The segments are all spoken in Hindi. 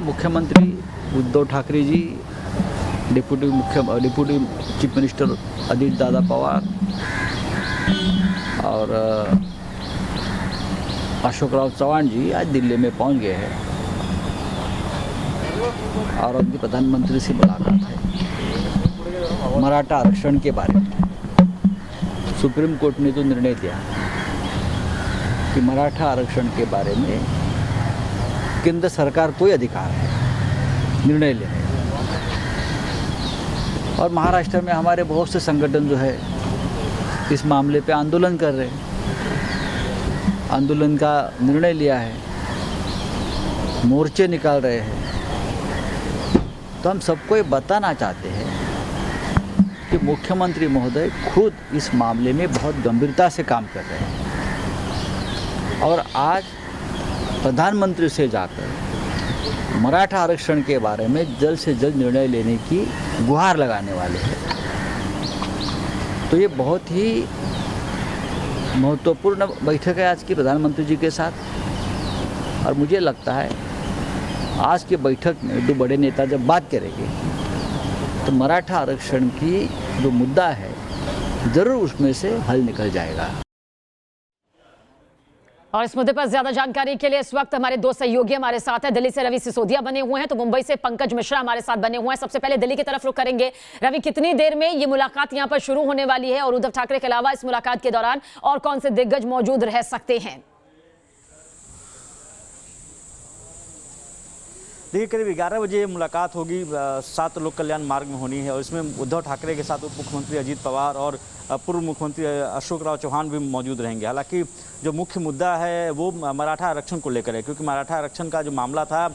मुख्यमंत्री Uddhav Thackeray ji, deputy chief minister Ajit Dada Pawar और अशोक राव चौहान जी आज दिल्ली में पहुंच गए हैं और उनकी प्रधानमंत्री से मुलाकात है। मराठा आरक्षण के बारे में सुप्रीम कोर्ट ने जो निर्णय दिया कि मराठा आरक्षण के बारे में केंद्र सरकार को ही अधिकार है निर्णय लेने, और महाराष्ट्र में हमारे बहुत से संगठन जो है इस मामले पे आंदोलन कर रहे हैं, आंदोलन का निर्णय लिया है, मोर्चे निकाल रहे हैं। तो हम सबको ये बताना चाहते हैं कि मुख्यमंत्री महोदय खुद इस मामले में बहुत गंभीरता से काम कर रहे हैं और आज प्रधानमंत्री से जाकर मराठा आरक्षण के बारे में जल्द से जल्द निर्णय लेने की गुहार लगाने वाले हैं। तो ये बहुत ही महत्वपूर्ण बैठक है आज की प्रधानमंत्री जी के साथ, और मुझे लगता है आज की बैठक में दो बड़े नेता जब बात करेंगे तो मराठा आरक्षण की जो मुद्दा है ज़रूर उसमें से हल निकल जाएगा। और इस मुद्दे पर ज्यादा जानकारी के लिए इस वक्त हमारे दो सहयोगी हमारे साथ हैं। दिल्ली से रवि सिसोदिया बने हुए हैं, तो मुंबई से पंकज मिश्रा हमारे साथ बने हुए हैं। सबसे पहले दिल्ली की तरफ रुख करेंगे। रवि, कितनी देर में ये मुलाकात यहां पर शुरू होने वाली है और उद्धव ठाकरे के अलावा इस मुलाकात के दौरान और कौन से दिग्गज मौजूद रह सकते हैं? देखिए, करीब 11 बजे मुलाकात होगी, 7 लोक कल्याण मार्ग में होनी है और इसमें उद्धव ठाकरे के साथ उप मुख्यमंत्री अजित पवार और पूर्व मुख्यमंत्री अशोक राव चौहान भी मौजूद रहेंगे। हालांकि जो मुख्य मुद्दा है वो मराठा आरक्षण को लेकर है, क्योंकि मराठा आरक्षण का जो मामला था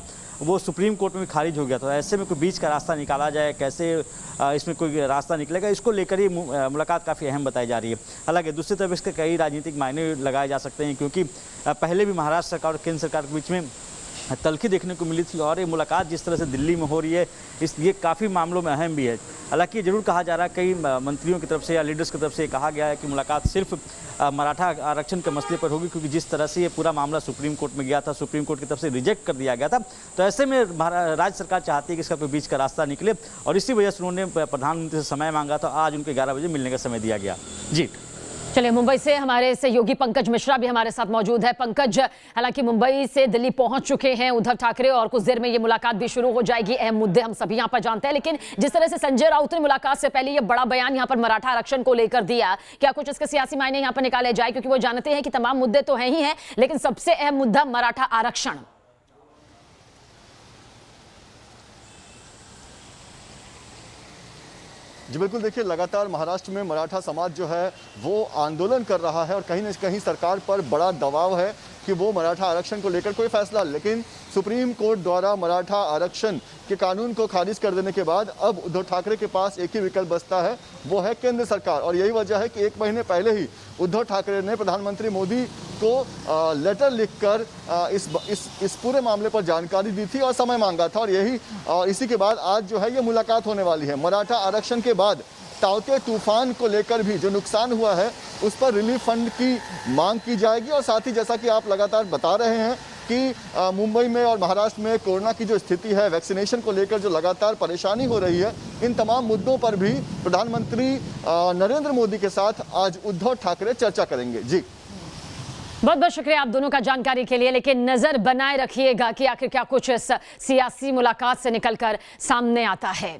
वो सुप्रीम कोर्ट में खारिज हो गया था। ऐसे में कोई बीच का रास्ता निकाला जाए, कैसे इसमें कोई रास्ता निकलेगा, इसको लेकर ही मुलाकात काफ़ी अहम बताई जा रही है। हालांकि दूसरी तरफ इसके कई राजनीतिक मायने लगाए जा सकते हैं, क्योंकि पहले भी महाराष्ट्र सरकार और केंद्र सरकार के बीच में तल्खी देखने को मिली थी और ये मुलाकात जिस तरह से दिल्ली में हो रही है ये काफ़ी मामलों में अहम भी है। हालांकि जरूर कहा जा रहा है, कई मंत्रियों की तरफ से या लीडर्स की तरफ से कहा गया है कि मुलाकात सिर्फ मराठा आरक्षण के मसले पर होगी, क्योंकि जिस तरह से ये पूरा मामला सुप्रीम कोर्ट में गया था, सुप्रीम कोर्ट की तरफ से रिजेक्ट कर दिया गया था। तो ऐसे में राज्य सरकार चाहती है कि इसका कोई बीच का रास्ता निकले और इसी वजह से उन्होंने प्रधानमंत्री से समय मांगा था। आज उनको 11 बजे मिलने का समय दिया गया। जी चलिए, मुंबई से हमारे सहयोगी पंकज मिश्रा भी हमारे साथ मौजूद है। पंकज, हालांकि मुंबई से दिल्ली पहुंच चुके हैं उद्धव ठाकरे और कुछ देर में ये मुलाकात भी शुरू हो जाएगी। अहम मुद्दे हम सभी यहां पर जानते हैं, लेकिन जिस तरह से संजय राउत ने मुलाकात से पहले ये बड़ा बयान यहां पर मराठा आरक्षण को लेकर दिया, क्या कुछ इसके सियासी मायने यहां पर निकाले जाए? क्योंकि वो जानते हैं कि तमाम मुद्दे तो हैं ही हैं, लेकिन सबसे अहम मुद्दा मराठा आरक्षण। जी बिल्कुल, देखिए लगातार महाराष्ट्र में मराठा समाज जो है वो आंदोलन कर रहा है और कहीं न कहीं सरकार पर बड़ा दबाव है कि वो मराठा आरक्षण को लेकर कोई फैसला, लेकिन सुप्रीम कोर्ट द्वारा मराठा आरक्षण के कानून को खारिज कर देने के बाद अब उद्धव ठाकरे के पास एक ही विकल्प बचता है, वो है केंद्र सरकार। और यही वजह है कि 1 महीने पहले ही उद्धव ठाकरे ने प्रधानमंत्री मोदी को लेटर लिखकर इस पूरे मामले पर जानकारी दी थी और समय मांगा था, और इसी के बाद आज जो है ये मुलाकात होने वाली है। मराठा आरक्षण के बाद ताउते तूफान को लेकर भी जो नुकसान हुआ है उस पर रिलीफ फंड की मांग की जाएगी, और साथ ही जैसा कि आप लगातार बता रहे हैं कि मुंबई में और महाराष्ट्र में कोरोना की जो स्थिति है, वैक्सीनेशन को लेकर जो लगातार परेशानी हो रही है, इन तमाम मुद्दों पर भी प्रधानमंत्री नरेंद्र मोदी के साथ आज उद्धव ठाकरे चर्चा करेंगे। जी बहुत बहुत शुक्रिया आप दोनों का जानकारी के लिए, लेकिन नजर बनाए रखिएगा कि आखिर क्या कुछ इस सियासी मुलाकात से निकलकर सामने आता है।